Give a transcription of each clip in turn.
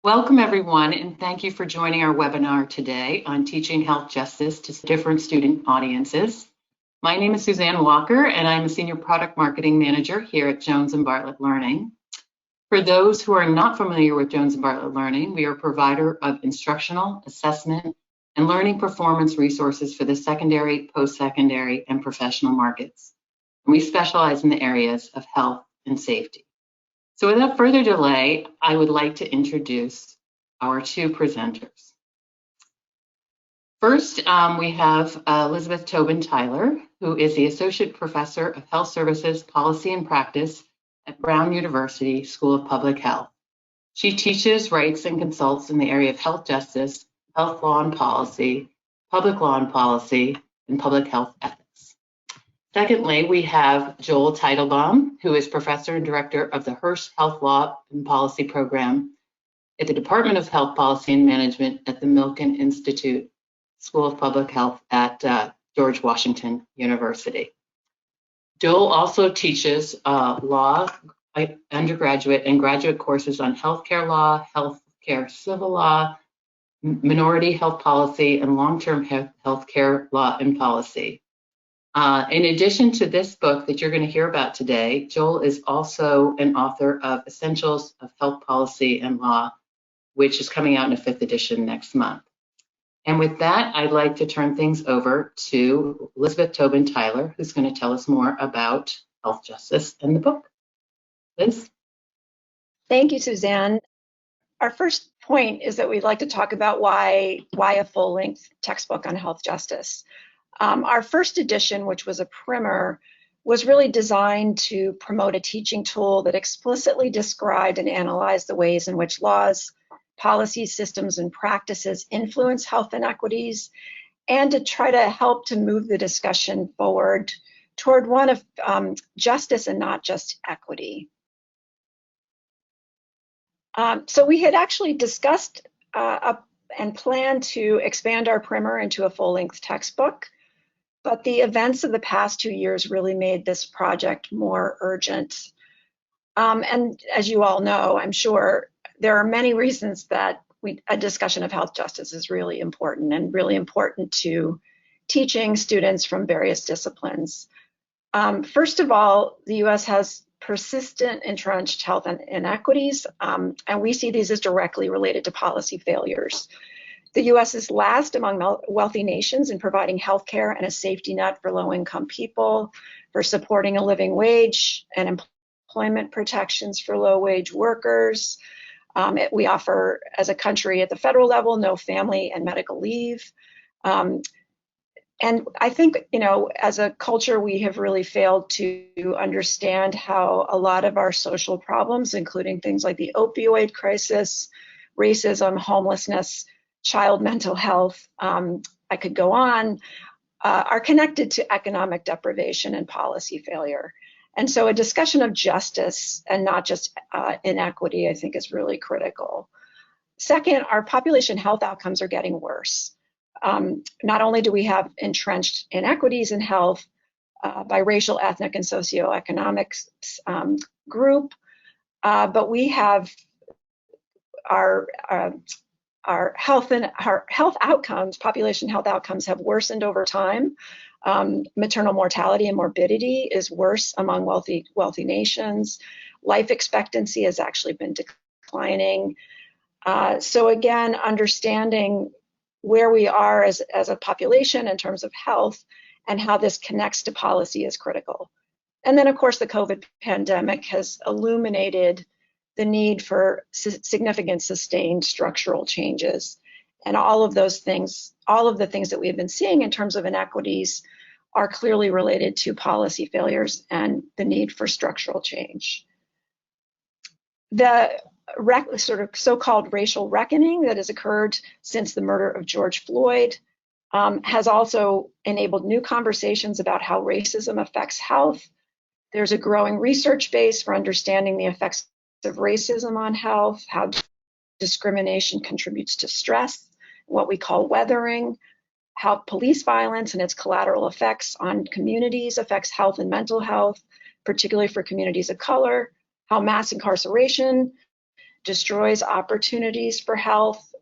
Welcome, everyone, and thank you for joining our webinar today on teaching health justice to different student audiences. My name is Suzanne Walker, and I'm a Senior Product Marketing Manager here at Jones & Bartlett Learning. For those who are not familiar with Jones & Bartlett Learning, we are a provider of instructional, assessment, and learning performance resources for the secondary, post-secondary, and professional markets. And we specialize in the areas of health and safety. So without further delay, I would like to introduce our two presenters. First, we have Elizabeth Tobin Tyler, who is the Associate Professor of Health Services Policy and Practice at Brown University School of Public Health. She teaches, writes, and consults in the area of health justice, health law and policy, public law and policy, and public health ethics. Secondly, we have Joel Teitelbaum, who is Professor and Director of the Hearst Health Law and Policy Program at the Department of Health Policy and Management at the Milken Institute School of Public Health at George Washington University. Joel also teaches law, undergraduate and graduate courses on healthcare law, healthcare civil law, minority health policy, and long-term healthcare law and policy. In addition to this book that you're going to hear about today, Joel is also an author of Essentials of Health Policy and Law, which is coming out in a 5th edition next month. And with that, I'd like to turn things over to Elizabeth Tobin Tyler, who's going to tell us more about health justice and the book. Liz? Thank you, Suzanne. Our first point is that we'd like to talk about why a full-length textbook on health justice. Our first edition, which was a primer, was really designed to promote a teaching tool that explicitly described and analyzed the ways in which laws, policies, systems, and practices influence health inequities, and to try to help to move the discussion forward toward one of justice and not just equity. So we had actually discussed and planned to expand our primer into a full-length textbook, but the events of the past 2 years really made this project more urgent. And as you all know, I'm sure, there are many reasons that a discussion of health justice is really important and really important to teaching students from various disciplines. First of all, the US has persistent entrenched health inequities, and we see these as directly related to policy failures. The US is last among wealthy nations in providing healthcare and a safety net for low-income people, for supporting a living wage and employment protections for low-wage workers. We offer, as a country at the federal level, no family and medical leave. And I think, as a culture, we have really failed to understand how a lot of our social problems, including things like the opioid crisis, racism, homelessness, child mental health, I could go on, are connected to economic deprivation and policy failure. And so a discussion of justice and not just inequity, I think, is really critical. Second, our population health outcomes are getting worse. Not only do we have entrenched inequities in health by racial, ethnic, and socioeconomic group, but we have our health outcomes, population health outcomes, have worsened over time. Maternal mortality and morbidity is worse among wealthy nations. Life expectancy has actually been declining. So again, understanding where we are as a population in terms of health and how this connects to policy is critical. And then, of course, the COVID pandemic has illuminated the need for significant sustained structural changes. And all of those things, all of the things that we've been seeing in terms of inequities are clearly related to policy failures and the need for structural change. The sort of so-called racial reckoning that has occurred since the murder of George Floyd has also enabled new conversations about how racism affects health. There's a growing research base for understanding the effects of racism on health, how discrimination contributes to stress, what we call weathering, how police violence and its collateral effects on communities affects health and mental health, particularly for communities of color, how mass incarceration destroys opportunities for health,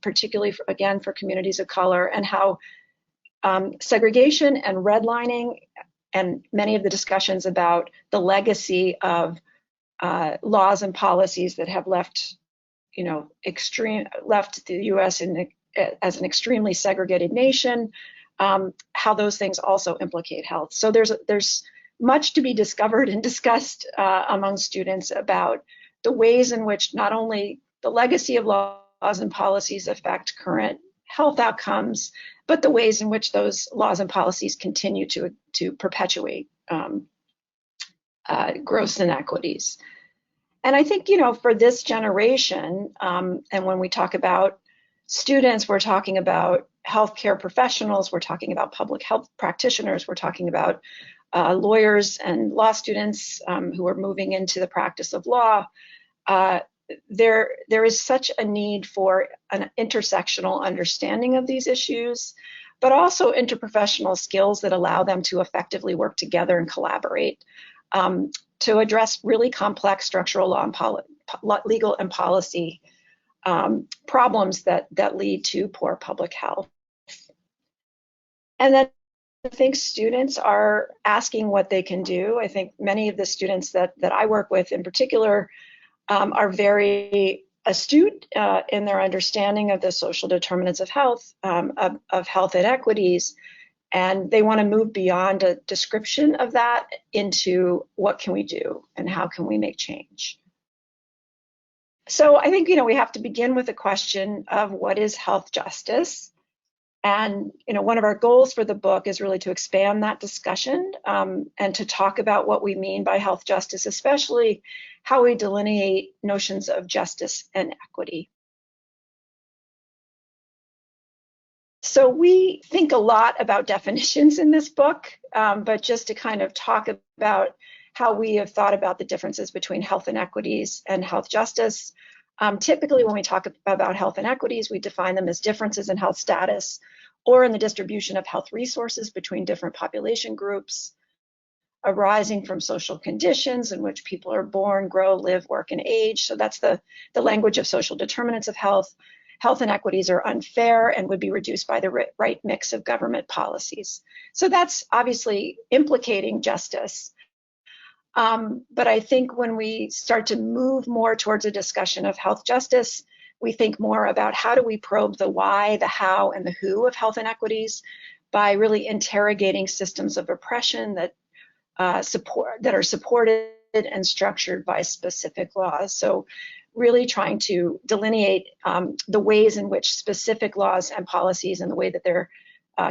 particularly, again, for communities of color, and how segregation and redlining and many of the discussions about the legacy of laws and policies that have left the U.S. as an extremely segregated nation, how those things also implicate health. So there's much to be discovered and discussed among students about the ways in which not only the legacy of laws and policies affect current health outcomes, but the ways in which those laws and policies continue to perpetuate gross inequities. And I think, for this generation, and when we talk about students, we're talking about healthcare professionals, we're talking about public health practitioners, we're talking about lawyers and law students who are moving into the practice of law. There is such a need for an intersectional understanding of these issues, but also interprofessional skills that allow them to effectively work together and collaborate to address really complex structural law and legal and policy problems that lead to poor public health. And then I think students are asking what they can do. I think many of the students that I work with in particular are very astute in their understanding of the social determinants of health, of health inequities, and they want to move beyond a description of that into what can we do and how can we make change. So I think, we have to begin with the question of what is health justice. And, one of our goals for the book is really to expand that discussion and to talk about what we mean by health justice, especially how we delineate notions of justice and equity. So we think a lot about definitions in this book, but just to kind of talk about how we have thought about the differences between health inequities and health justice. Typically, when we talk about health inequities, we define them as differences in health status or in the distribution of health resources between different population groups, arising from social conditions in which people are born, grow, live, work, and age. So that's the language of social determinants of health. Health inequities are unfair and would be reduced by the right mix of government policies. So that's obviously implicating justice. But I think when we start to move more towards a discussion of health justice, we think more about how do we probe the why, the how, and the who of health inequities by really interrogating systems of oppression that are supported and structured by specific laws. So really trying to delineate the ways in which specific laws and policies and the way that they're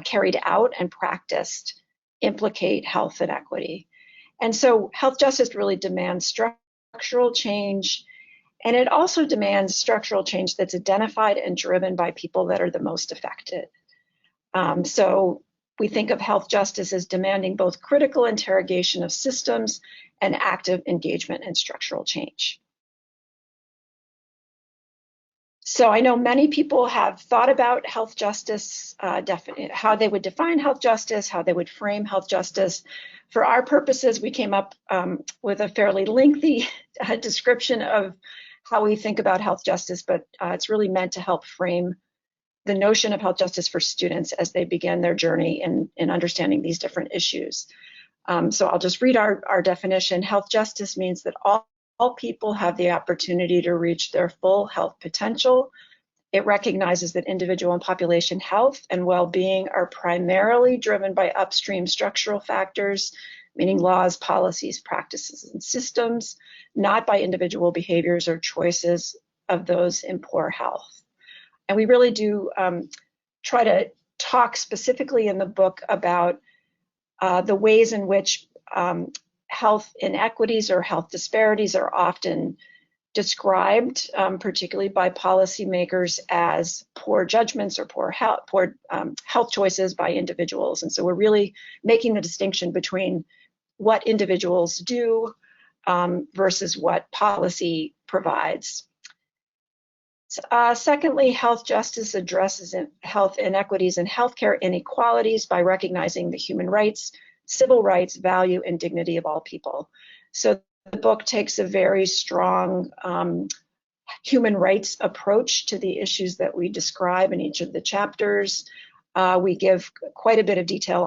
carried out and practiced implicate health inequity. And so health justice really demands structural change, and it also demands structural change that's identified and driven by people that are the most affected. So we think of health justice as demanding both critical interrogation of systems and active engagement in structural change. So I know many people have thought about health justice, how they would define health justice, how they would frame health justice. For our purposes, we came up with a fairly lengthy description of how we think about health justice, but it's really meant to help frame the notion of health justice for students as they begin their journey in understanding these different issues. So I'll just read our definition. Health justice means that all people have the opportunity to reach their full health potential. It recognizes that individual and population health and well-being are primarily driven by upstream structural factors, meaning laws, policies, practices, and systems, not by individual behaviors or choices of those in poor health. And we really do try to talk specifically in the book about the ways in which health inequities or health disparities are often described, particularly by policymakers, as poor judgments or poor health choices by individuals. And so we're really making the distinction between what individuals do versus what policy provides. Secondly, health justice addresses health inequities and healthcare inequalities by recognizing the human rights, civil rights, value, and dignity of all people. So the book takes a very strong human rights approach to the issues that we describe in each of the chapters. We give quite a bit of detail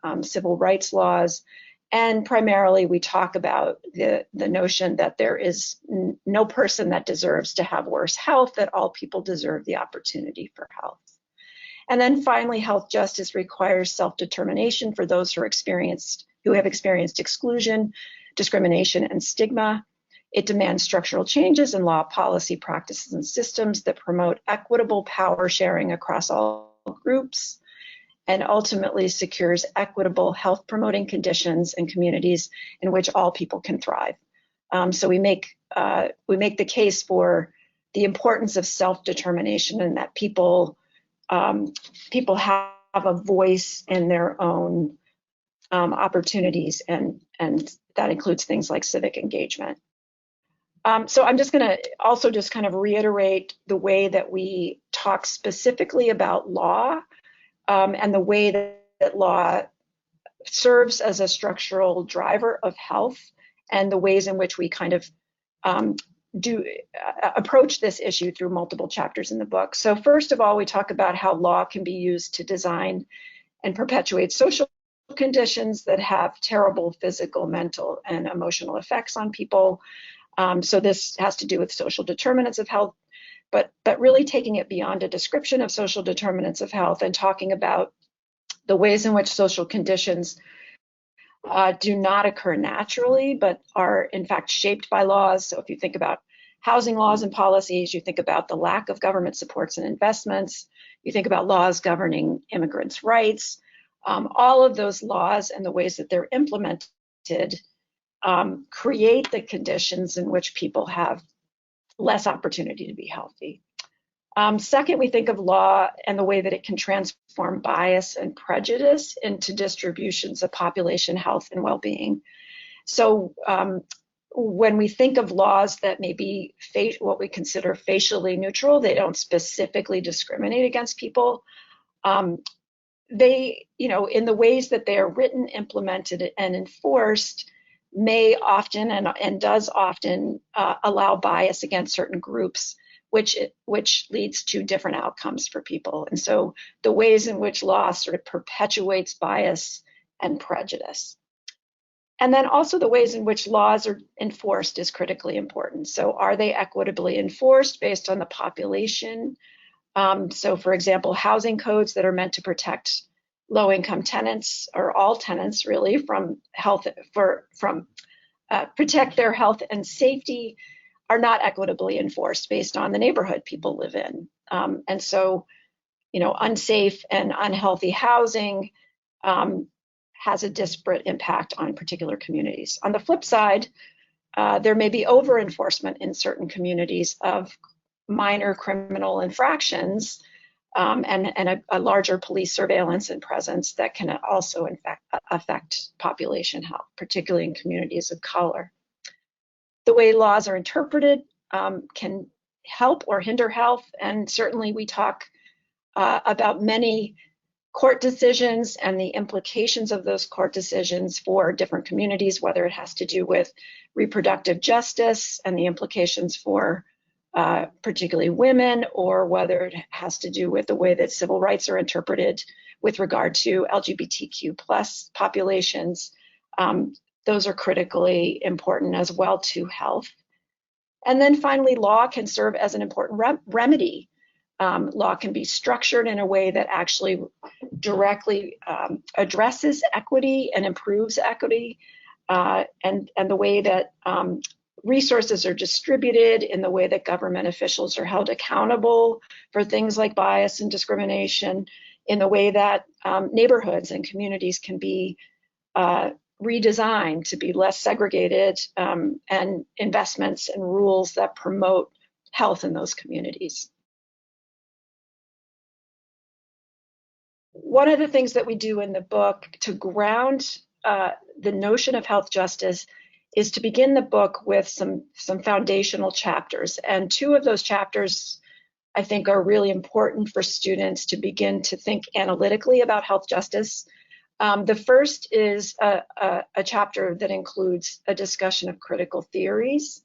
on civil rights laws, and primarily we talk about the notion that there is no person that deserves to have worse health, that all people deserve the opportunity for health. And then finally, health justice requires self-determination for those who have experienced exclusion, discrimination, and stigma. It demands structural changes in law, policy, practices, and systems that promote equitable power sharing across all groups, and ultimately secures equitable health promoting conditions and communities in which all people can thrive. So we make the case for the importance of self-determination, and that people have a voice in their own opportunities, and that includes things like civic engagement. So I'm just going to also just kind of reiterate the way that we talk specifically about law, and the way that law serves as a structural driver of health, and the ways in which we kind of approach this issue through multiple chapters in the book. So first of all, we talk about how law can be used to design and perpetuate social conditions that have terrible physical, mental, and emotional effects on people. So this has to do with social determinants of health, but really taking it beyond a description of social determinants of health and talking about the ways in which social conditions do not occur naturally, but are in fact shaped by laws. So if you think about housing laws and policies, you think about the lack of government supports and investments, you think about laws governing immigrants' rights, all of those laws and the ways that they're implemented create the conditions in which people have less opportunity to be healthy. Second, we think of law and the way that it can transform bias and prejudice into distributions of population health and well-being. So when we think of laws that may be what we consider facially neutral, they don't specifically discriminate against people. They, in the ways that they are written, implemented, and enforced, may often and does often allow bias against certain groups, which leads to different outcomes for people. And so the ways in which law sort of perpetuates bias and prejudice. And then also the ways in which laws are enforced is critically important. So are they equitably enforced based on the population? So for example, housing codes that are meant to protect low-income tenants, or all tenants really, from protect their health and safety, are not equitably enforced based on the neighborhood people live in. And so, unsafe and unhealthy housing has a disparate impact on particular communities. On the flip side, there may be over-enforcement in certain communities of minor criminal infractions, and a larger police surveillance and presence that can also in fact affect population health, particularly in communities of color. The way laws are interpreted can help or hinder health, and certainly we talk about many court decisions and the implications of those court decisions for different communities, whether it has to do with reproductive justice and the implications for particularly women, or whether it has to do with the way that civil rights are interpreted with regard to LGBTQ plus populations. Those are critically important as well to health. And then finally, law can serve as an important remedy. Law can be structured in a way that actually directly addresses equity and improves equity, and the way that resources are distributed, in the way that government officials are held accountable for things like bias and discrimination, in the way that neighborhoods and communities can be redesigned to be less segregated, and investments and rules that promote health in those communities. One of the things that we do in the book to ground the notion of health justice is to begin the book with some foundational chapters. And two of those chapters, I think, are really important for students to begin to think analytically about health justice. The first is a chapter that includes a discussion of critical theories.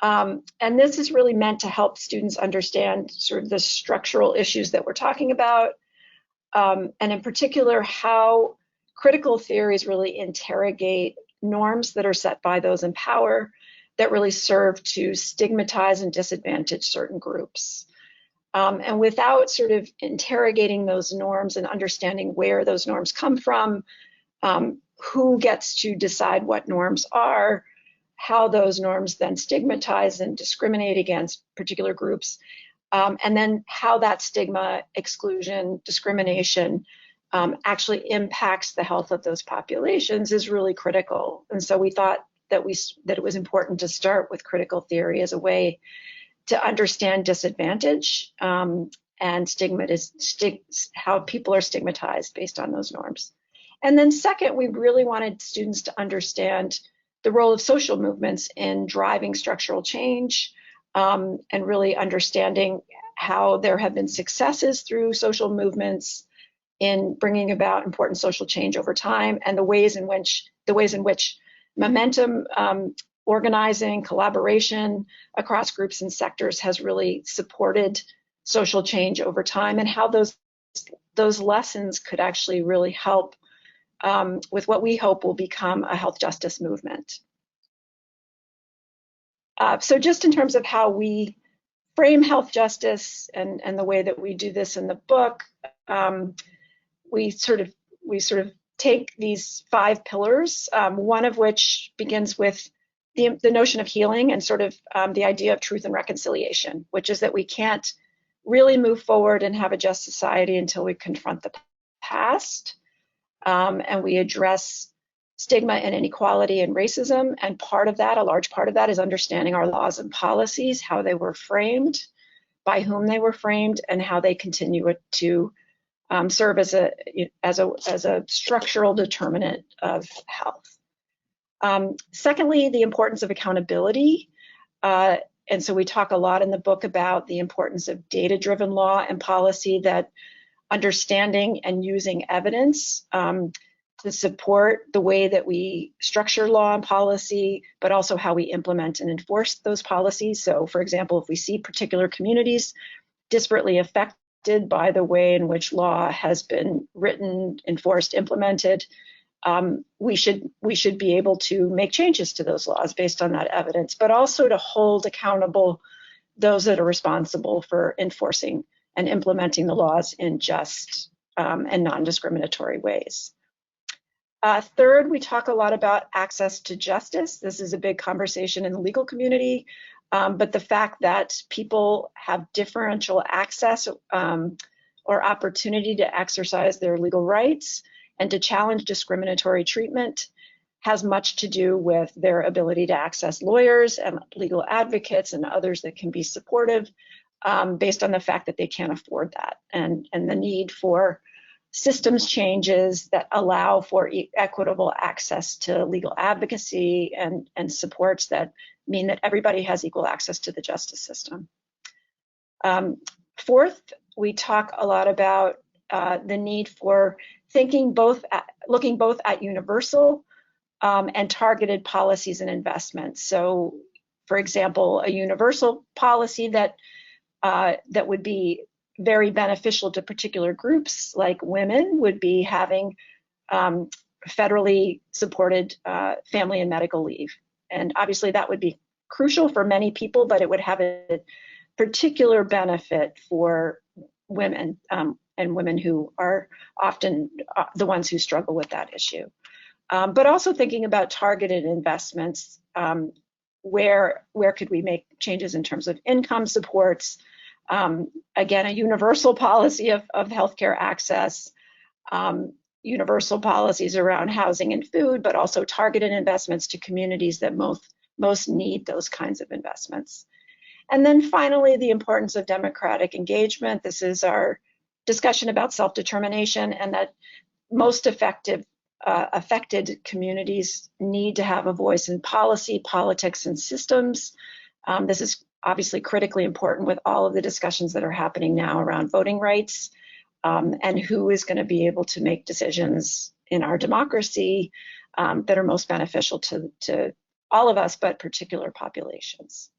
And this is really meant to help students understand sort of the structural issues that we're talking about, and in particular, how critical theories really interrogate norms that are set by those in power that really serve to stigmatize and disadvantage certain groups. And without sort of interrogating those norms and understanding where those norms come from, who gets to decide what norms are, how those norms then stigmatize and discriminate against particular groups, and then how that stigma, exclusion, discrimination actually impacts the health of those populations is really critical. And so we thought that it was important to start with critical theory as a way to understand disadvantage and how people are stigmatized based on those norms. And then second, we really wanted students to understand the role of social movements in driving structural change, and really understanding how there have been successes through social movements in bringing about important social change over time, and the ways in which momentum, organizing, collaboration across groups and sectors has really supported social change over time, and how those lessons could actually really help with what we hope will become a health justice movement. So just in terms of how we frame health justice and the way that we do this in the book, we sort of take these 5 pillars, one of which begins with the notion of healing and sort of the idea of truth and reconciliation, which is that we can't really move forward and have a just society until we confront the past, and we address stigma and inequality and racism. And part of that, a large part of that, is understanding our laws and policies, how they were framed, by whom they were framed, and how they continue to serve as a structural determinant of health. Secondly, the importance of accountability. And so we talk a lot in the book about the importance of data-driven law and policy, that understanding and using evidence to support the way that we structure law and policy, but also how we implement and enforce those policies. So, for example, if we see particular communities disparately affected by the way in which law has been written, enforced, implemented, we should be able to make changes to those laws based on that evidence, but also to hold accountable those that are responsible for enforcing and implementing the laws in just and non-discriminatory ways. Third, we talk a lot about access to justice. This is a big conversation in the legal community, but the fact that people have differential access or opportunity to exercise their legal rights and to challenge discriminatory treatment has much to do with their ability to access lawyers and legal advocates and others that can be supportive, based on the fact that they can't afford that, and the need for systems changes that allow for equitable access to legal advocacy and supports that mean that everybody has equal access to the justice system. Fourth, we talk a lot about the need for looking both at universal and targeted policies and investments. So, for example, a universal policy that would be very beneficial to particular groups like women would be having federally supported family and medical leave. And obviously that would be crucial for many people, but it would have a particular benefit for women, and women who are often the ones who struggle with that issue. But also thinking about targeted investments, where could we make changes in terms of income supports, again, a universal policy of healthcare access, universal policies around housing and food, but also targeted investments to communities that most need those kinds of investments. And then finally, the importance of democratic engagement. This is our discussion about self-determination, and that most affected communities need to have a voice in policy, politics, and systems. This is obviously critically important with all of the discussions that are happening now around voting rights, and who is going to be able to make decisions in our democracy that are most beneficial to all of us, but particular populations.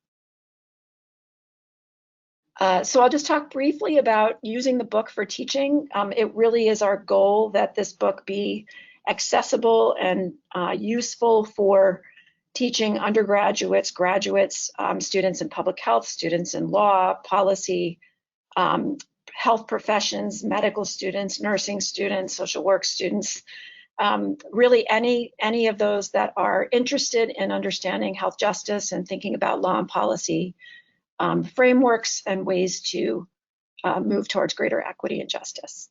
So I'll just talk briefly about using the book for teaching. It really is our goal that this book be accessible and useful for teaching undergraduates, graduates, students in public health, students in law, policy, health professions, medical students, nursing students, social work students, really any of those that are interested in understanding health justice and thinking about law and policy frameworks and ways to move towards greater equity and justice.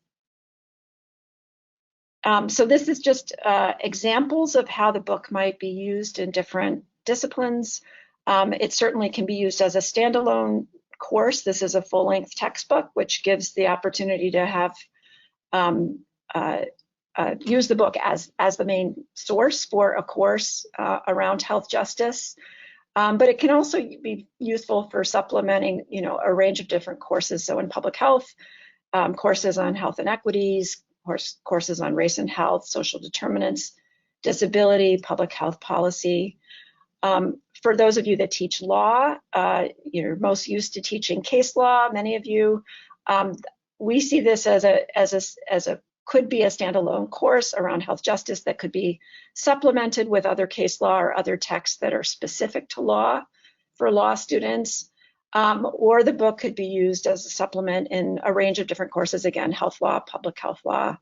So this is just examples of how the book might be used in different disciplines. It certainly can be used as a standalone course. This is a full-length textbook, which gives the opportunity to have use the book as the main source for a course around health justice. But it can also be useful for supplementing, a range of different courses. So in public health, courses on health inequities, courses on race and health, social determinants, disability, public health policy. For those of you that teach law, you're most used to teaching case law. Many of you, we see this as a could be a standalone course around health justice that could be supplemented with other case law or other texts that are specific to law for law students. Or the book could be used as a supplement in a range of different courses, again, health law, public health law,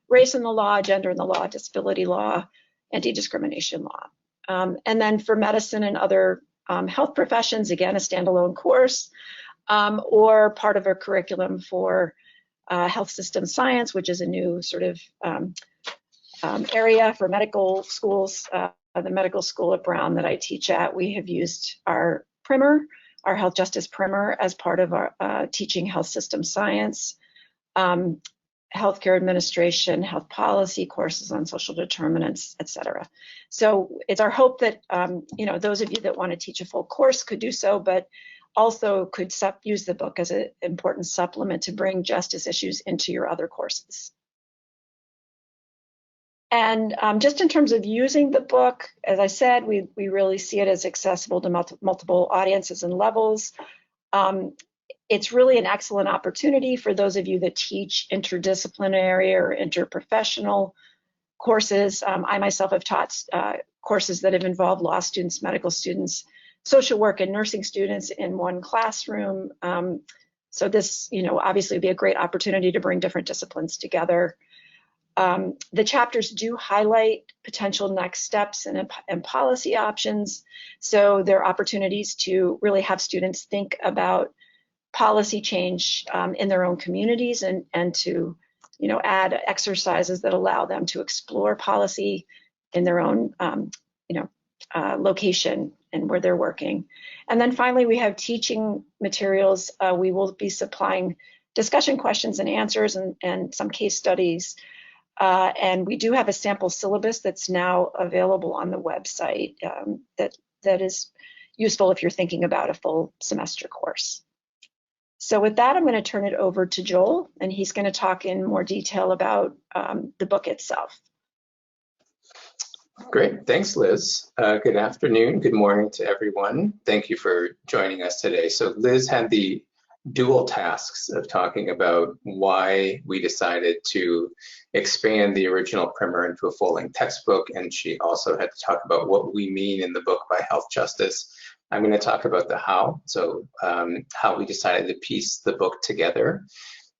race in the law, gender in the law, disability law, anti-discrimination law. And then for medicine and other health professions, again, a standalone course, or part of a curriculum for health system science, which is a new sort of area for medical schools. The medical school at Brown that I teach at, we have used our primer, our health justice primer, as part of our teaching health system science, healthcare administration, health policy, courses on social determinants, et cetera. So it's our hope that those of you that want to teach a full course could do so, but also could use the book as an important supplement to bring justice issues into your other courses. And just in terms of using the book, as I said, we really see it as accessible to multiple audiences and levels. It's really an excellent opportunity for those of you that teach interdisciplinary or interprofessional courses. I myself have taught courses that have involved law students, medical students, social work and nursing students in one classroom. So this, obviously would be a great opportunity to bring different disciplines together. The chapters do highlight potential next steps and policy options. So there are opportunities to really have students think about policy change in their own communities and to, add exercises that allow them to explore policy in their own, location and where they're working. And then finally, we have teaching materials. We will be supplying discussion questions and answers and some case studies. And we do have a sample syllabus that's now available on the website that is useful if you're thinking about a full semester course. So with that, I'm going to turn it over to Joel, and he's going to talk in more detail about the book itself. Great, thanks, Liz. Good afternoon, good morning to everyone. Thank you for joining us today. So Liz had the dual tasks of talking about why we decided to expand the original primer into a full-length textbook, and she also had to talk about what we mean in the book by health justice. I'm going to talk about the how, so how we decided to piece the book together.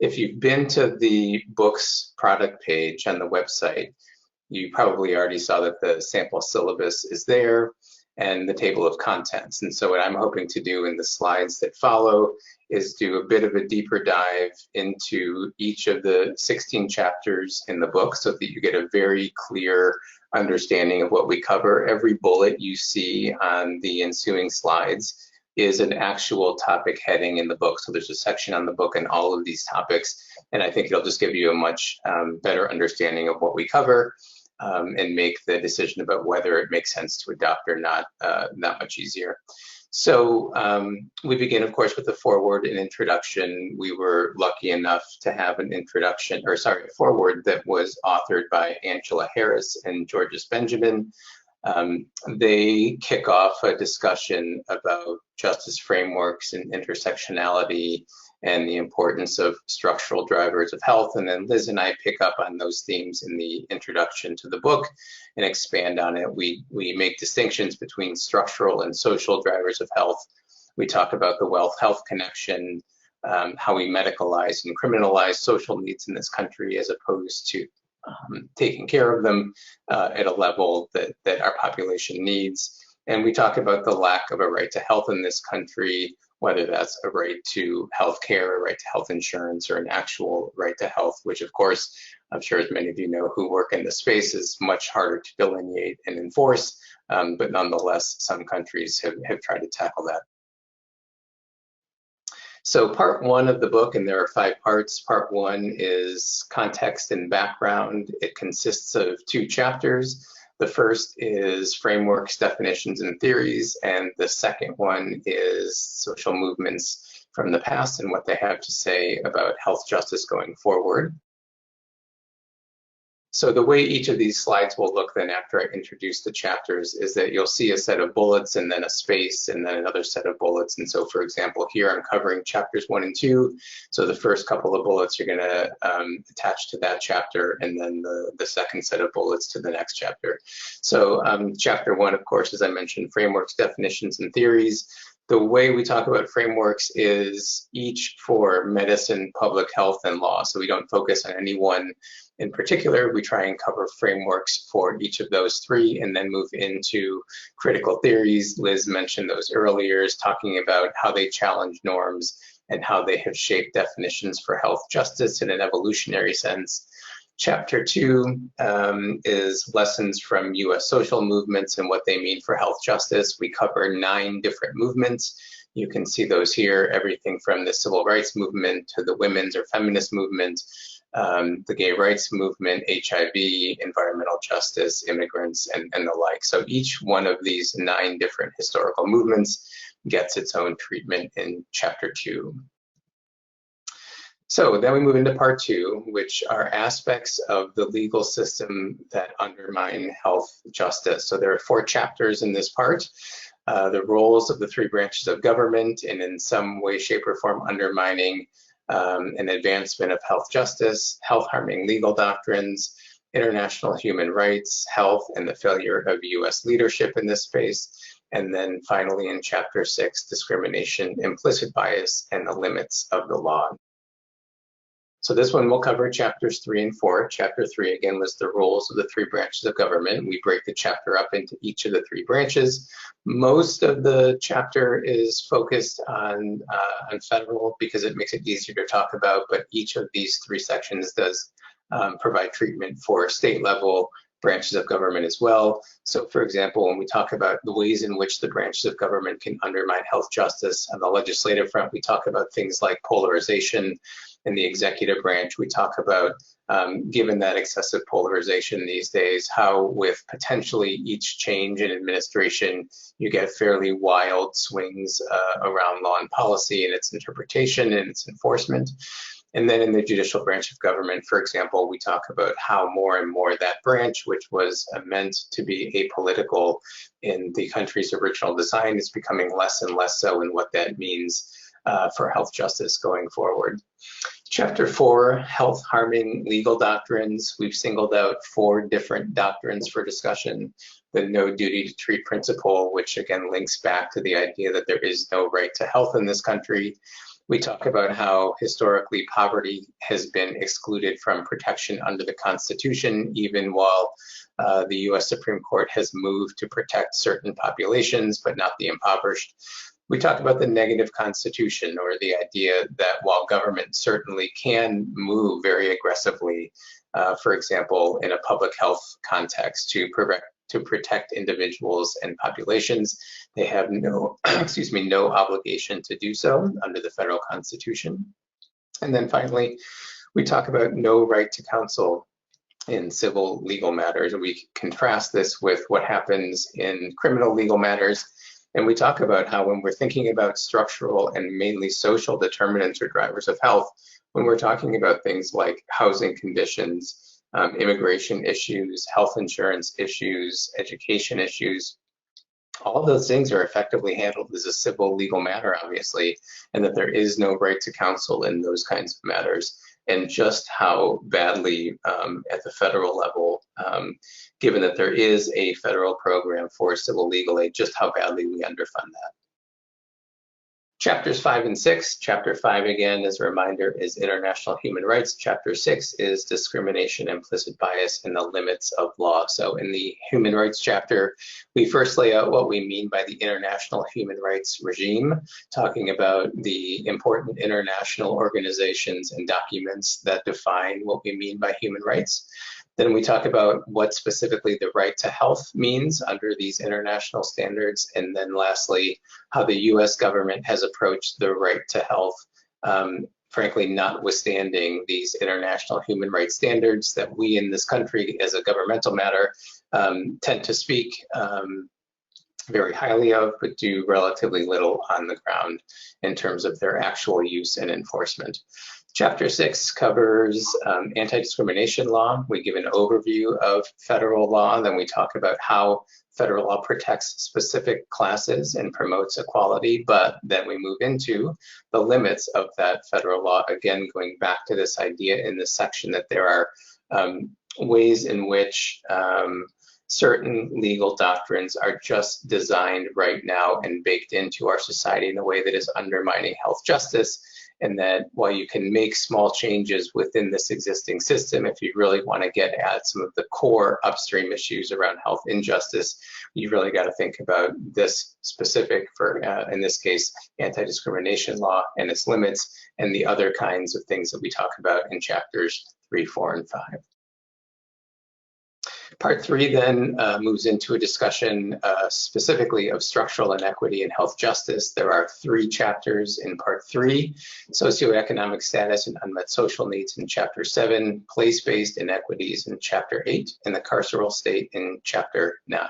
If you've been to the book's product page on the website, you probably already saw that the sample syllabus is there and the table of contents. And so what I'm hoping to do in the slides that follow is do a bit of a deeper dive into each of the 16 chapters in the book so that you get a very clear understanding of what we cover. Every bullet you see on the ensuing slides is an actual topic heading in the book. So there's a section on the book and all of these topics. And I think it'll just give you a much better understanding of what we cover and make the decision about whether it makes sense to adopt or not that much easier. So we begin, of course, with the foreword and introduction. We were lucky enough to have an introduction, or sorry, a foreword that was authored by Angela Harris and Georges Benjamin. They kick off a discussion about justice frameworks and intersectionality and the importance of structural drivers of health. And then Liz and I pick up on those themes in the introduction to the book and expand on it. We make distinctions between structural and social drivers of health. We talk about the wealth-health connection, how we medicalize and criminalize social needs in this country as opposed to taking care of them at a level that our population needs. And we talk about the lack of a right to health in this country, whether that's a right to health care, a right to health insurance, or an actual right to health, which of course, I'm sure as many of you know who work in the space, is much harder to delineate and enforce, but nonetheless, some countries have tried to tackle that. So part one of the book, and there are 5 parts. Part one is context and background. It consists of 2 chapters. The first is frameworks, definitions, and theories, and the second one is social movements from the past and what they have to say about health justice going forward. So the way each of these slides will look then after I introduce the chapters is that you'll see a set of bullets and then a space and then another set of bullets. And so for example, here I'm covering chapters 1 and 2. So the first couple of bullets you're gonna attach to that chapter, and then the second set of bullets to the next chapter. So chapter 1, of course, as I mentioned, frameworks, definitions, and theories. The way we talk about frameworks is each for medicine, public health, and law. So we don't focus on any one in particular. We try and cover frameworks for each of those 3 and then move into critical theories. Liz mentioned those earlier, is talking about how they challenge norms and how they have shaped definitions for health justice in an evolutionary sense. Chapter 2 is lessons from US social movements and what they mean for health justice. We cover 9 different movements. You can see those here, everything from the civil rights movement to the women's or feminist movement, the gay rights movement, HIV, environmental justice, immigrants, and the like. So each one of these 9 different historical movements gets its own treatment in chapter 2. So then we move into part 2, which are aspects of the legal system that undermine health justice. So there are 4 chapters in this part. The roles of the 3 branches of government, and in some way, shape, or form undermining an advancement of health justice, health harming legal doctrines, international human rights, health, and the failure of US leadership in this space. And then finally in chapter 6, discrimination, implicit bias, and the limits of the law. So this one will cover chapters 3 and 4. Chapter 3, again, was the roles of the 3 branches of government. We break the chapter up into each of the 3 branches. Most of the chapter is focused on federal because it makes it easier to talk about, but each of these 3 sections does provide treatment for state level branches of government as well. So for example, when we talk about the ways in which the branches of government can undermine health justice on the legislative front, we talk about things like polarization. In the executive branch, we talk about, given that excessive polarization these days, how with potentially each change in administration, you get fairly wild swings around law and policy and its interpretation and its enforcement. And then in the judicial branch of government, for example, we talk about how more and more that branch, which was meant to be apolitical in the country's original design, is becoming less and less so, and what that means for health justice going forward. Chapter 4, health harming legal doctrines. We've singled out 4 different doctrines for discussion. The no duty to treat principle, which again links back to the idea that there is no right to health in this country. We talk about how historically poverty has been excluded from protection under the Constitution, even while the US Supreme Court has moved to protect certain populations, but not the impoverished. We talk about the negative constitution, or the idea that while government certainly can move very aggressively, for example, in a public health context to protect individuals and populations, they have no, no obligation to do so under the federal constitution. And then finally, we talk about no right to counsel in civil legal matters. And we contrast this with what happens in criminal legal matters. And we talk about how when we're thinking about structural and mainly social determinants or drivers of health, when we're talking about things like housing conditions, immigration issues, health insurance issues, education issues. All of those things are effectively handled as a civil legal matter, obviously, and that there is no right to counsel in those kinds of matters, and just how badly at the federal level, given that there is a federal program for civil legal aid, just how badly we underfund that. Chapters 5 and 6. Chapter 5, again, as a reminder, is international human rights. Chapter 6 is discrimination, implicit bias, and the limits of law. So in the human rights chapter, we first lay out what we mean by the international human rights regime, talking about the important international organizations and documents that define what we mean by human rights. Then we talk about what specifically the right to health means under these international standards. And then lastly, how the US government has approached the right to health, frankly, notwithstanding these international human rights standards that we in this country as a governmental matter tend to speak very highly of, but do relatively little on the ground in terms of their actual use and enforcement. Chapter 6 covers anti-discrimination law. We give an overview of federal law, then we talk about how federal law protects specific classes and promotes equality, but then we move into the limits of that federal law, again, going back to this idea in this section that there are ways in which certain legal doctrines are just designed right now and baked into our society in a way that is undermining health justice. And that while you can make small changes within this existing system, if you really want to get at some of the core upstream issues around health injustice, you've really got to think about this specific, for in this case, anti-discrimination law and its limits, and the other kinds of things that we talk about in chapters 3, 4, and 5. Part 3 then moves into a discussion specifically of structural inequity and health justice. There are 3 chapters in Part 3, socioeconomic status and unmet social needs in Chapter 7, place-based inequities in Chapter 8, and the carceral state in Chapter 9.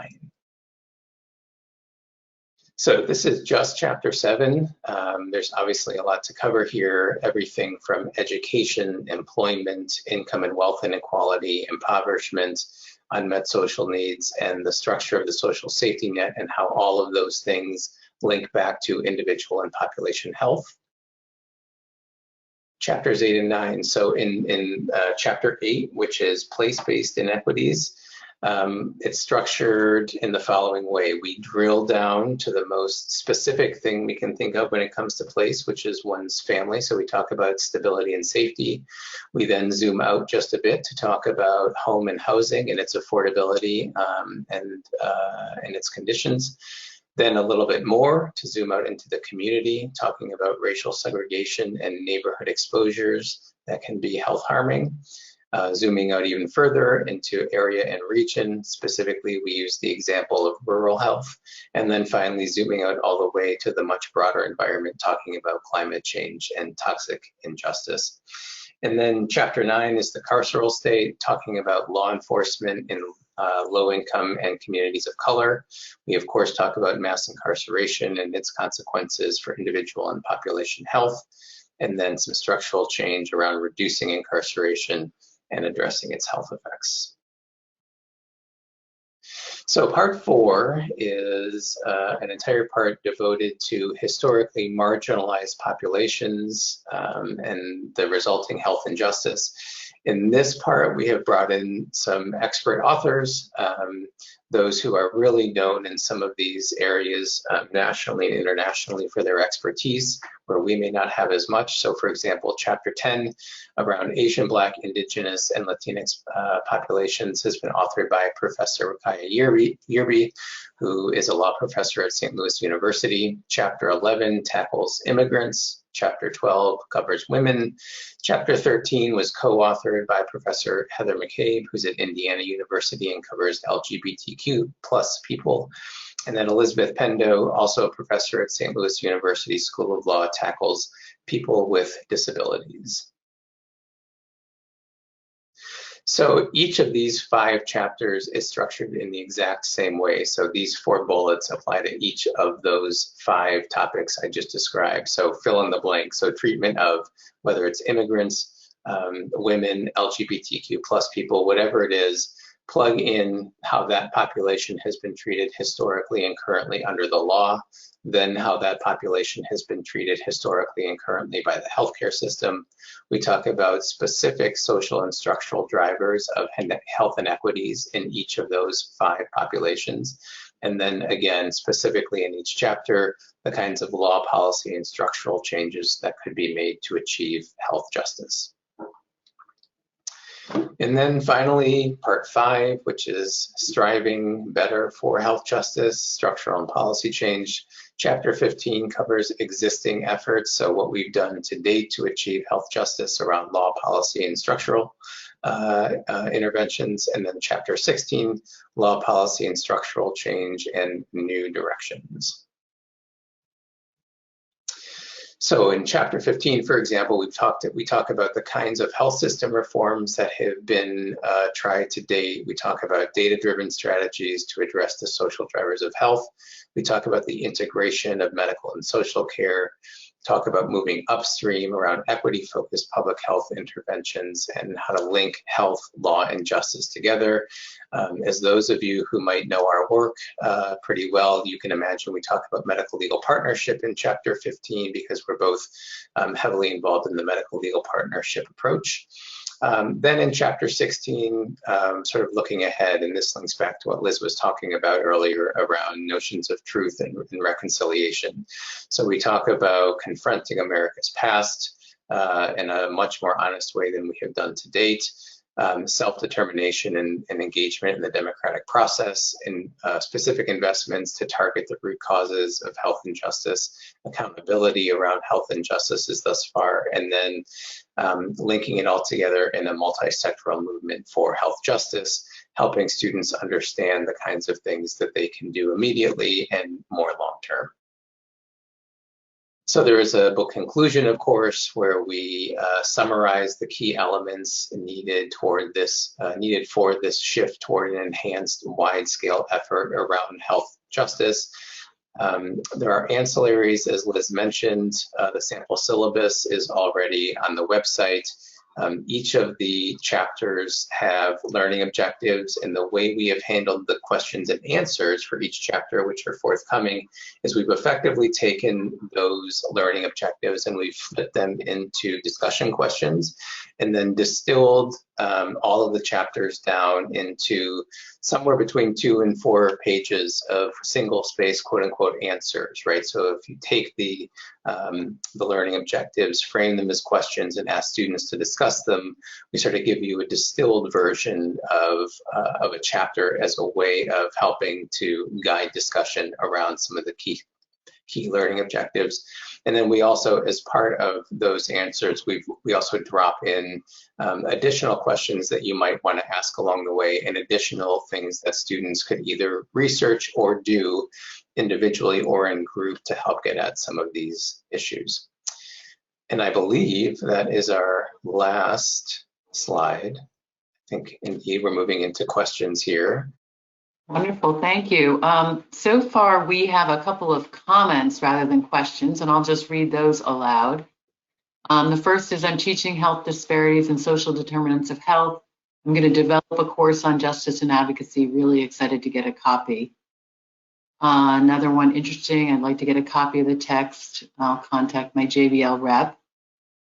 So this is just Chapter 7. There's obviously a lot to cover here, everything from education, employment, income and wealth inequality, impoverishment, unmet social needs, and the structure of the social safety net, and how all of those things link back to individual and population health. Chapters 8 and 9. So in Chapter 8, which is place-based inequities, it's structured in the following way. We drill down to the most specific thing we can think of when it comes to place, which is one's family. So we talk about stability and safety. We then zoom out just a bit to talk about home and housing and its affordability and its conditions. Then a little bit more to zoom out into the community, talking about racial segregation and neighborhood exposures that can be health harming. Zooming out even further into area and region. Specifically, we use the example of rural health. And then finally, zooming out all the way to the much broader environment, talking about climate change and toxic injustice. And then Chapter 9 is the carceral state, talking about law enforcement in low income and communities of color. We, of course, talk about mass incarceration and its consequences for individual and population health, and then some structural change around reducing incarceration and addressing its health effects. So Part 4 is an entire part devoted to historically marginalized populations and the resulting health injustice. In this part, we have brought in some expert authors, those who are really known in some of these areas nationally and internationally for their expertise, where we may not have as much. So for example, Chapter 10 around Asian, Black, Indigenous, and Latinx populations has been authored by Professor Ruqayyah Yearby, who is a law professor at St. Louis University. Chapter 11 tackles immigrants. Chapter 12 covers women. Chapter 13 was co-authored by Professor Heather McCabe, who's at Indiana University and covers LGBTQ+ people. And then Elizabeth Pendo, also a professor at St. Louis University School of Law, tackles people with disabilities. So each of these 5 chapters is structured in the exact same way. So these 4 bullets apply to each of those 5 topics I just described. So fill in the blank. So treatment of whether it's immigrants, women, LGBTQ plus people, whatever it is, plug in how that population has been treated historically and currently under the law, then how that population has been treated historically and currently by the healthcare system. We talk about specific social and structural drivers of health inequities in each of those 5 populations. And then again, specifically in each chapter, the kinds of law, policy, and structural changes that could be made to achieve health justice. And then finally, part 5, which is striving better for health justice, structural and policy change. Chapter 15 covers existing efforts, so what we've done to date to achieve health justice around law, policy, and structural interventions. And then chapter 16, law, policy, and structural change and new directions. So in chapter 15, for example, we talk about the kinds of health system reforms that have been tried to date. We talk about data-driven strategies to address the social drivers of health. We talk about the integration of medical and social care, talk about moving upstream around equity-focused public health interventions and how to link health, law, and justice together. As those of you who might know our work pretty well, you can imagine we talk about medical legal partnership in chapter 15 because we're both heavily involved in the medical legal partnership approach. Then in chapter 16, sort of looking ahead, and this links back to what Liz was talking about earlier around notions of truth and reconciliation. So we talk about confronting America's past in a much more honest way than we have done to date, self-determination and engagement in the democratic process, and specific investments to target the root causes of health injustice, accountability around health injustices thus far, and then linking it all together in a multi-sectoral movement for health justice, helping students understand the kinds of things that they can do immediately and more long-term. So there is a book conclusion, of course, where we summarize the key elements needed for this shift toward an enhanced wide-scale effort around health justice. There are ancillaries, as Liz mentioned. The sample syllabus is already on the website. Each of the chapters have learning objectives, and the way we have handled the questions and answers for each chapter, which are forthcoming, is we've effectively taken those learning objectives and we've flipped them into discussion questions and then distilled all of the chapters down into somewhere between 2 and 4 pages of single space, quote unquote, answers, right? So if you take the learning objectives, frame them as questions and ask students to discuss them, we sort of give you a distilled version of a chapter as a way of helping to guide discussion around some of the key learning objectives. And then we also, as part of those answers, we also drop in additional questions that you might want to ask along the way and additional things that students could either research or do individually or in group to help get at some of these issues. And I believe that is our last slide. I think indeed we're moving into questions here. Wonderful, thank you. So far, we have a couple of comments rather than questions, and I'll just read those aloud. The first is, I'm teaching health disparities and social determinants of health. I'm going to develop a course on justice and advocacy. Really excited to get a copy. Another one, interesting, I'd like to get a copy of the text. I'll contact my JBL rep.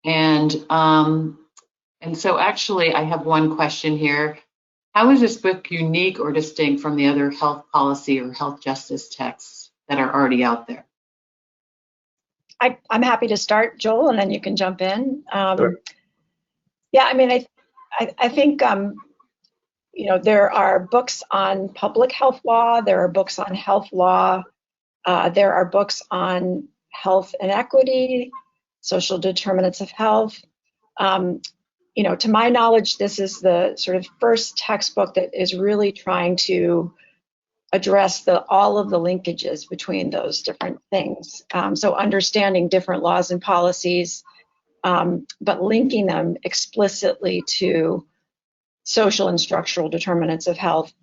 And so actually, I have one question here. How is this book unique or distinct from the other health policy or health justice texts that are already out there? I'm happy to start, Joel, and then you can jump in. Sure. Yeah, I mean, I think, you know, there are books on public health law, there are books on health law, there are books on health inequity, social determinants of health. You know, to my knowledge, this is the sort of first textbook that is really trying to address all of the linkages between those different things. So understanding different laws and policies, but linking them explicitly to social and structural determinants of health,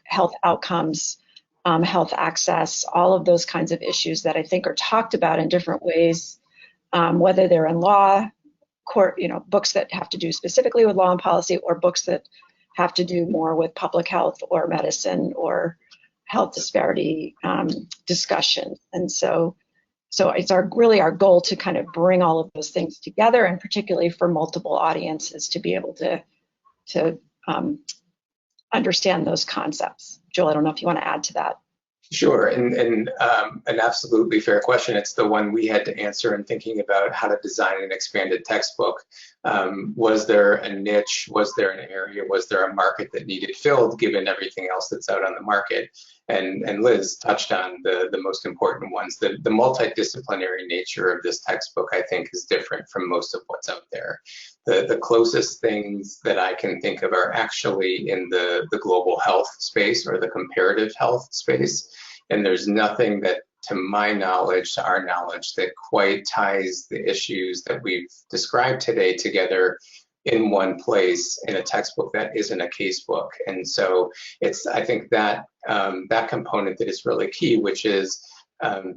health outcomes, health access, all of those kinds of issues that I think are talked about in different ways, whether they're in law, books that have to do specifically with law and policy, or books that have to do more with public health or medicine or health disparity discussion. And so it's really our goal to kind of bring all of those things together, and particularly for multiple audiences to be able to understand those concepts. Joel, I don't know if you want to add to that. Sure, and an absolutely fair question. It's the one we had to answer in thinking about how to design an expanded textbook. Was there a niche? Was there an area? Was there a market that needed filled given everything else that's out on the market? And Liz touched on the most important ones. The multidisciplinary nature of this textbook, I think, is different from most of what's out there. The closest things that I can think of are actually in the global health space or the comparative health space. And there's nothing that, to my knowledge, to our knowledge, that quite ties the issues that we've described today together in one place in a textbook that isn't a case book. And so it's, I think, that that component that is really key, which is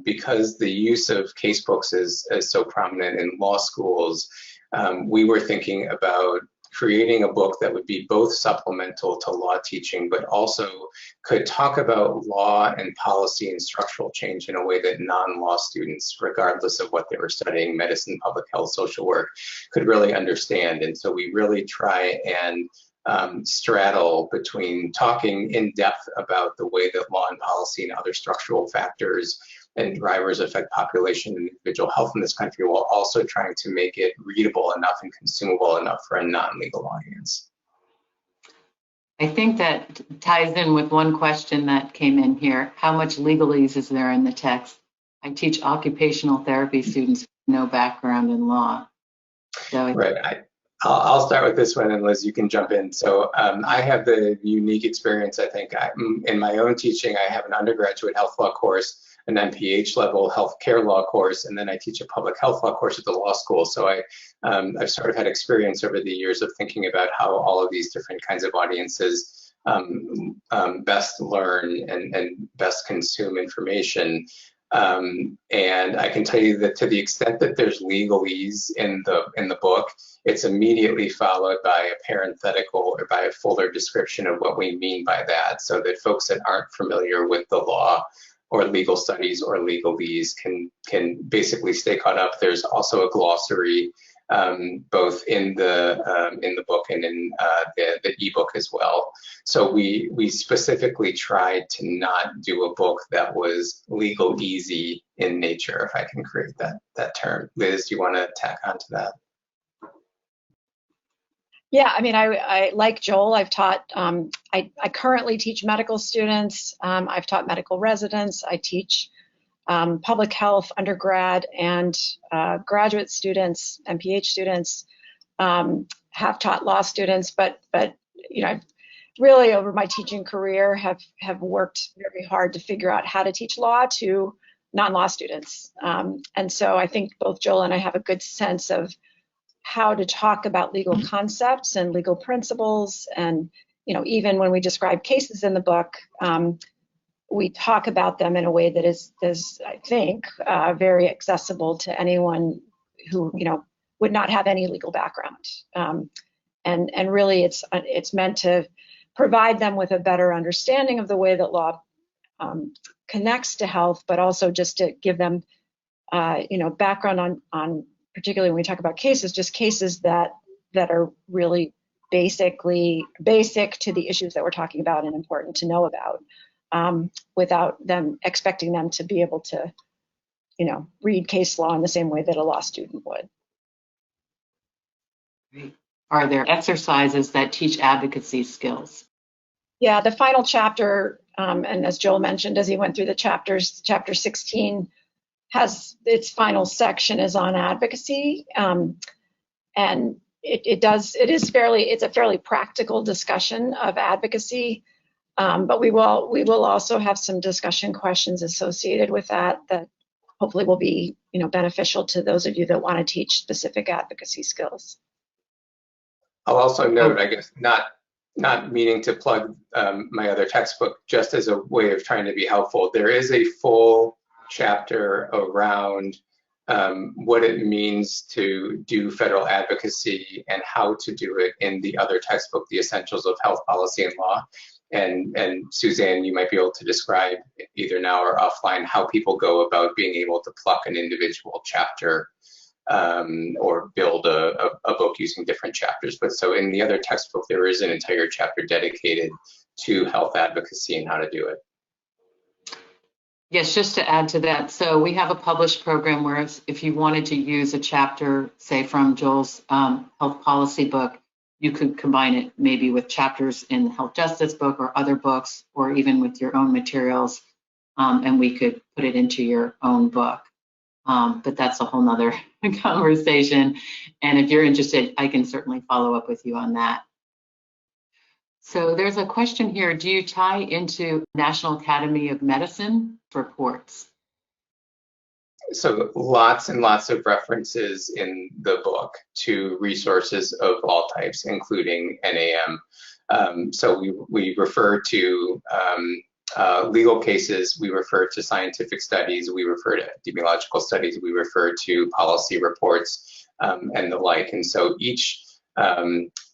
because the use of case books is so prominent in law schools, we were thinking about creating a book that would be both supplemental to law teaching, but also could talk about law and policy and structural change in a way that non-law students, regardless of what they were studying, medicine, public health, social work, could really understand. And so we really try and straddle between talking in depth about the way that law and policy and other structural factors and drivers affect population and individual health in this country, while also trying to make it readable enough and consumable enough for a non-legal audience. I think that ties in with one question that came in here. How much legalese is there in the text? I teach occupational therapy students with no background in law. So right. I'll start with this one, and Liz, you can jump in. So I have the unique experience, I think, in my own teaching. I have an undergraduate health law course, an MPH level healthcare law course, and then I teach a public health law course at the law school. So I've sort of had experience over the years of thinking about how all of these different kinds of audiences best learn and best consume information. And I can tell you that to the extent that there's legalese in the book, it's immediately followed by a parenthetical or by a fuller description of what we mean by that, so that folks that aren't familiar with the law or legal studies or legalese can basically stay caught up. There's also a glossary both in the book and in the ebook as well. So we specifically tried to not do a book that was legal easy in nature, if I can create that term. Liz, do you want to tack on to that? Yeah, I mean, I like Joel. I've taught, I currently teach medical students. I've taught medical residents. I teach public health undergrad and graduate students, MPH students, have taught law students, but you know, I've really over my teaching career have worked very hard to figure out how to teach law to non-law students. And so I think both Joel and I have a good sense of how to talk about legal concepts and legal principles. And, you know, even when we describe cases in the book, we talk about them in a way that is I think, very accessible to anyone who, you know, would not have any legal background. And really it's meant to provide them with a better understanding of the way that law connects to health, but also just to give them, you know, background on particularly when we talk about cases, just cases that are really basic to the issues that we're talking about and important to know about, without them expecting them to be able to, you know, read case law in the same way that a law student would. Are there exercises that teach advocacy skills? Yeah, the final chapter, and as Joel mentioned, as he went through the chapters, chapter 16 has its final section is on advocacy, and it's a fairly practical discussion of advocacy, but we will also have some discussion questions associated with that hopefully will be, you know, beneficial to those of you that want to teach specific advocacy skills. I'll also note, I guess, not meaning to plug my other textbook, just as a way of trying to be helpful, there is a full chapter around what it means to do federal advocacy and how to do it in the other textbook, The Essentials of Health Policy and Law. And Suzanne, you might be able to describe either now or offline how people go about being able to pluck an individual chapter or build a book using different chapters. But so in the other textbook, there is an entire chapter dedicated to health advocacy and how to do it. Yes, just to add to that, so we have a published program where if you wanted to use a chapter, say from Joel's health policy book, you could combine it maybe with chapters in the health justice book or other books, or even with your own materials, and we could put it into your own book. But that's a whole nother conversation. And if you're interested, I can certainly follow up with you on that. So there's a question here. Do you tie into National Academy of Medicine reports? So lots and lots of references in the book to resources of all types, including NAM. So we refer to legal cases, we refer to scientific studies, we refer to epidemiological studies, we refer to policy reports and the like. And so each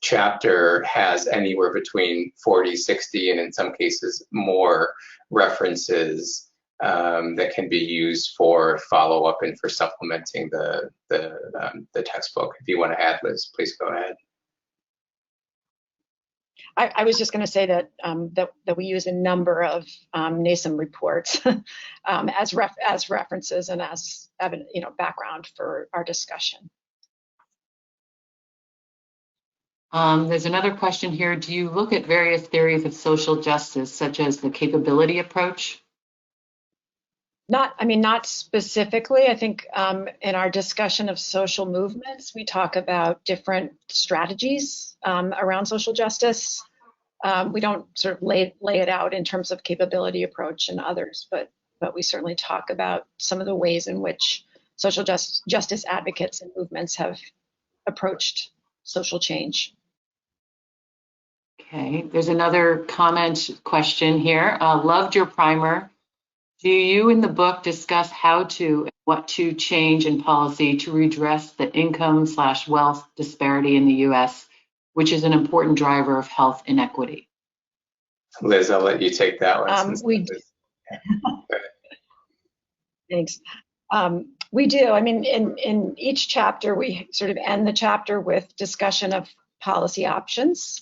chapter has anywhere between 40, 60, and in some cases more references that can be used for follow-up and for supplementing the textbook. If you want to add, Liz, please go ahead. I was just going to say that that we use a number of NASM reports as references and as background for our discussion. There's another question here. Do you look at various theories of social justice, such as the capability approach? Not specifically. I think in our discussion of social movements, we talk about different strategies around social justice. We don't sort of lay it out in terms of capability approach and others, but we certainly talk about some of the ways in which social justice advocates and movements have approached social change. Okay, there's another question here. Loved your primer. Do you in the book discuss what to change in policy to redress the income/wealth disparity in the U.S., which is an important driver of health inequity? Liz, I'll let you take that one. Thanks. We do. In each chapter, we sort of end the chapter with discussion of policy options.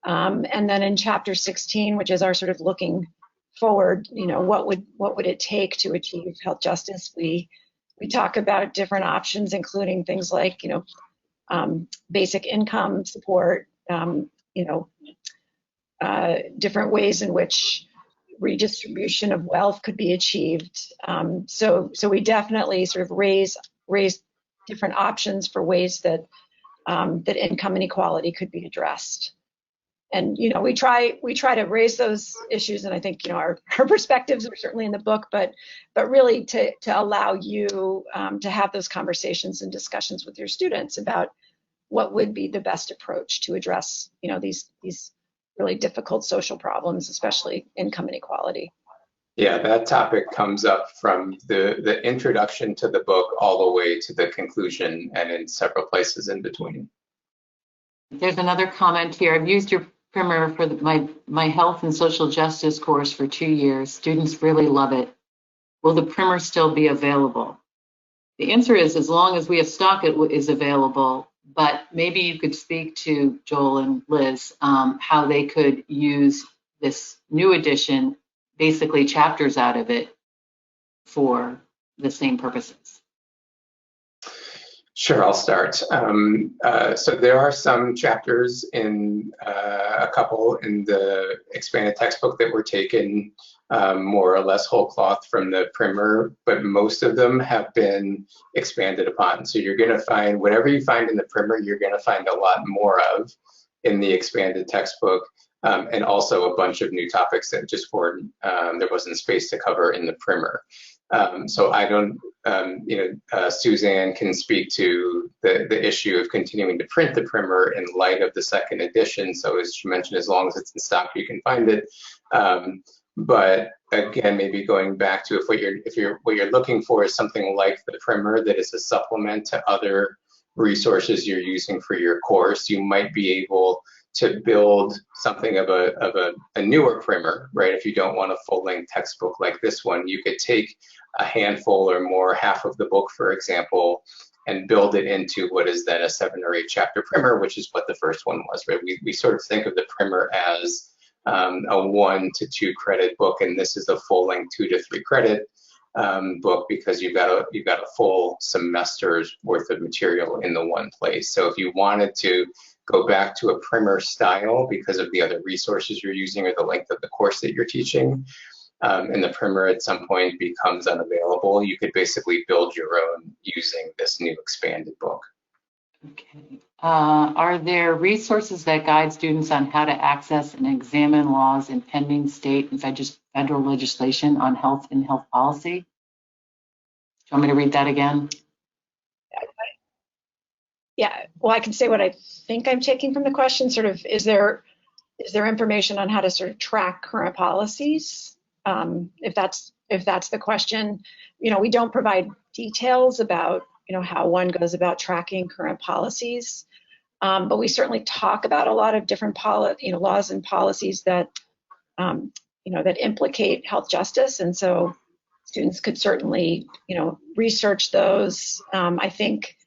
And then in chapter 16, which is our sort of looking forward, what would it take to achieve health justice? We talk about different options, including things like, basic income support, different ways in which redistribution of wealth could be achieved. So we definitely sort of raise different options for ways that that income inequality could be addressed. And we try to raise those issues, and I think our perspectives are certainly in the book, but really to allow you to have those conversations and discussions with your students about what would be the best approach to address these really difficult social problems, especially income inequality. Yeah, that topic comes up from the introduction to the book all the way to the conclusion, and in several places in between. There's another comment here. I've used your primer for my health and social justice course for 2 years. Students really love it. Will the primer still be available? The answer is, as long as we have stock, it is available. But maybe you could speak to Joel and Liz how they could use this new edition, basically chapters out of it, for the same purposes. Sure, I'll start. So there are some chapters in a couple in the expanded textbook that were taken more or less whole cloth from the primer, but most of them have been expanded upon. So you're going to find whatever you find in the primer, you're going to find a lot more of in the expanded textbook, and also a bunch of new topics that just there wasn't space to cover in the primer. So I don't, Suzanne can speak to the issue of continuing to print the primer in light of the second edition. So as she mentioned, as long as it's in stock, you can find it. But again, maybe going back to what you're looking for is something like the primer that is a supplement to other resources you're using for your course, you might be able to build something of a newer primer, right? If you don't want a full-length textbook like this one, you could take a handful or more, half of the book, for example, and build it into what is then a 7 or 8 chapter primer, which is what the first one was, right? We sort of think of the primer as a 1 to 2 credit book, and this is a full-length 2 to 3 credit book because you've got a full semester's worth of material in the one place. So if you wanted to go back to a primer style because of the other resources you're using or the length of the course that you're teaching, and the primer at some point becomes unavailable, you could basically build your own using this new expanded book. Okay. Are there resources that guide students on how to access and examine laws and pending state and federal legislation on health and health policy? Do you want me to read that again? Yeah, well, I can say what I think I'm taking from the question. Sort of, is there information on how to sort of track current policies? If that's the question, we don't provide details about how one goes about tracking current policies, but we certainly talk about a lot of different laws and policies that that implicate health justice, and so students could certainly research those. I think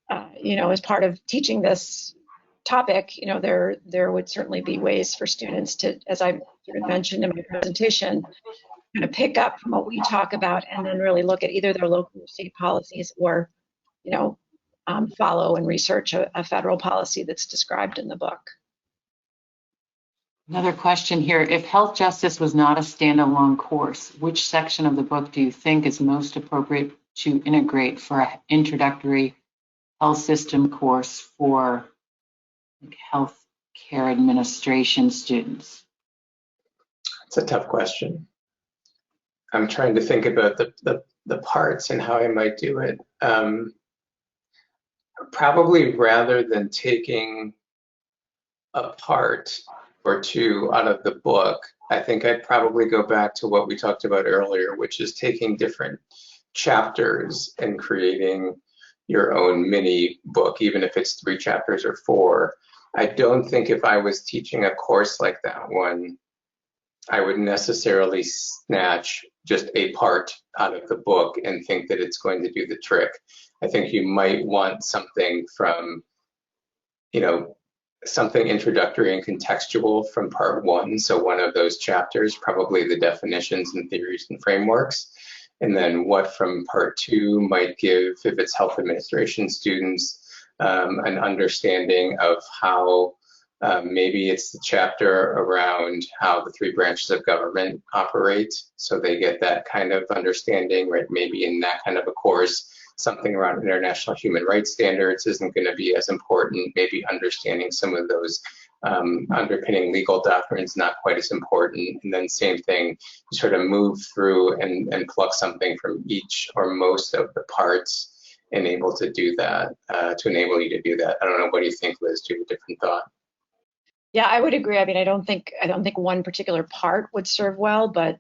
as part of teaching this topic, there would certainly be ways for students to, as I sort of mentioned in my presentation, kind of pick up from what we talk about and then really look at either their local or state policies or, follow and research a federal policy that's described in the book. Another question here. If health justice was not a standalone course, which section of the book do you think is most appropriate to integrate for an introductory health system course for health care administration students? It's a tough question. I'm trying to think about the parts and how I might do it. Probably rather than taking a part or two out of the book, I think I'd probably go back to what we talked about earlier, which is taking different chapters and creating your own mini book, even if it's 3 chapters or 4. I don't think if I was teaching a course like that one, I would necessarily snatch just a part out of the book and think that it's going to do the trick. I think you might want something from, something introductory and contextual from part 1. So one of those chapters, probably the definitions and theories and frameworks. And then what from part 2 might give, if it's health administration students, an understanding of how maybe it's the chapter around how the 3 branches of government operate. So they get that kind of understanding, right? Maybe in that kind of a course, something around international human rights standards isn't going to be as important. Maybe understanding some of those underpinning legal doctrines, not quite as important. And then same thing, you sort of move through and pluck something from each or most of the parts and able to do that, to enable you to do that. I don't know, what do you think, Liz? Do you have a different thought? Yeah, I would agree. I mean, I don't think one particular part would serve well, but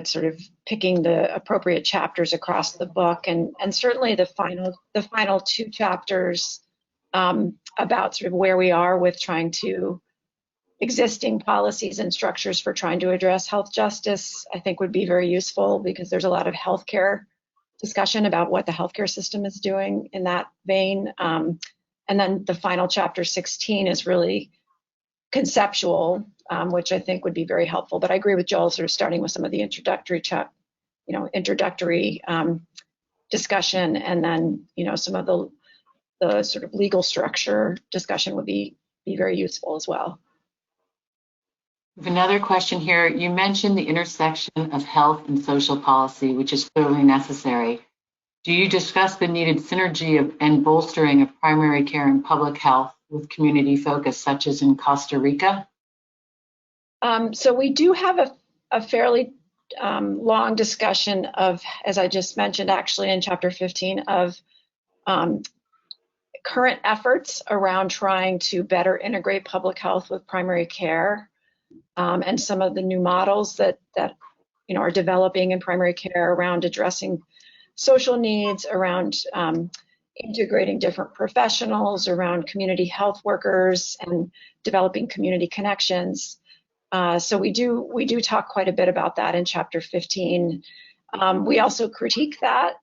sort of picking the appropriate chapters across the book, and certainly the final 2 chapters about sort of where we are with trying to existing policies and structures for trying to address health justice, I think would be very useful, because there's a lot of healthcare discussion about what the healthcare system is doing in that vein. And then the final chapter 16 is really conceptual, which I think would be very helpful. But I agree with Joel, sort of starting with some of the introductory discussion, and then some of the sort of legal structure discussion would be very useful as well. We have another question here. You mentioned the intersection of health and social policy, which is clearly necessary. Do you discuss the needed synergy and bolstering of primary care and public health with community focus, such as in Costa Rica? So we do have a fairly long discussion of, as I just mentioned, actually in chapter 15, of current efforts around trying to better integrate public health with primary care. and some of the new models that are developing in primary care around addressing social needs, around integrating different professionals, around community health workers, and developing community connections. So we do talk quite a bit about that in chapter 15. We also critique that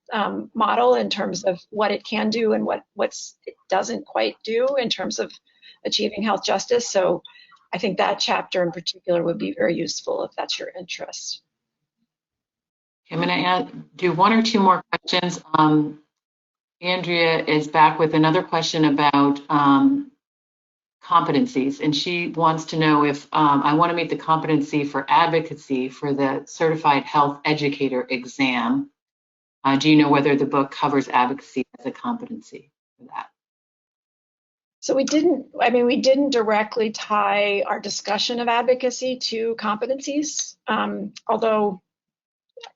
model in terms of what it can do and what it doesn't quite do in terms of achieving health justice. So I think that chapter in particular would be very useful if that's your interest. I'm going to do one or two more questions. Andrea is back with another question about competencies, and she wants to know if I want to meet the competency for advocacy for the Certified Health Educator exam. Do you know whether the book covers advocacy as a competency for that? So we didn't directly tie our discussion of advocacy to competencies, although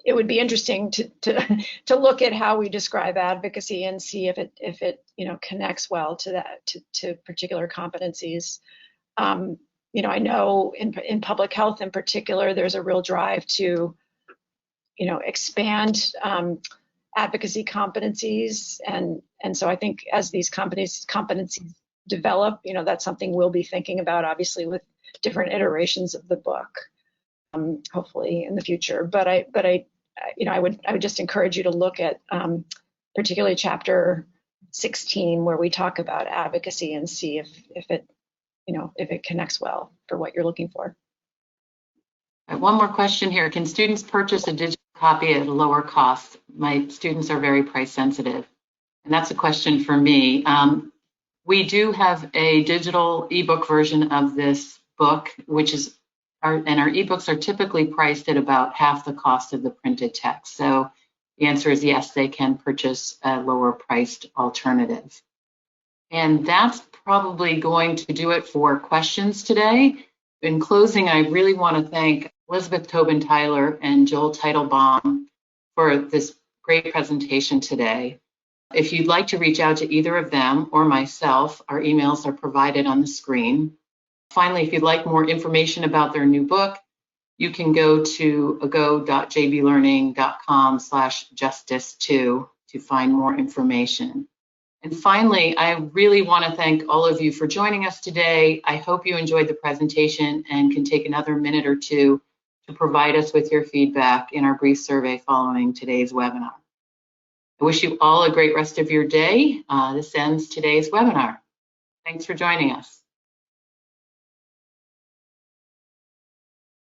it would be interesting to look at how we describe advocacy and see if it connects well to particular competencies. I know in public health in particular, there's a real drive to expand advocacy competencies, and so I think as these competencies develop, that's something we'll be thinking about, obviously, with different iterations of the book, hopefully in the future. But I would just encourage you to look at particularly chapter 16, where we talk about advocacy, and see if it connects well for what you're looking for. All right, one more question here. Can students purchase a digital copy at a lower cost? My students are very price sensitive. And that's a question for me. We do have a digital ebook version of this book, and our ebooks are typically priced at about half the cost of the printed text. So the answer is yes, they can purchase a lower priced alternative. And that's probably going to do it for questions today. In closing, I really want to thank Elizabeth Tobin Tyler and Joel Teitelbaum for this great presentation today. If you'd like to reach out to either of them or myself, our emails are provided on the screen. Finally, if you'd like more information about their new book, you can go to ago.jblearning.com/justice2 to find more information. And finally, I really want to thank all of you for joining us today. I hope you enjoyed the presentation and can take another minute or two to provide us with your feedback in our brief survey following today's webinar. I wish you all a great rest of your day. This ends today's webinar. Thanks for joining us.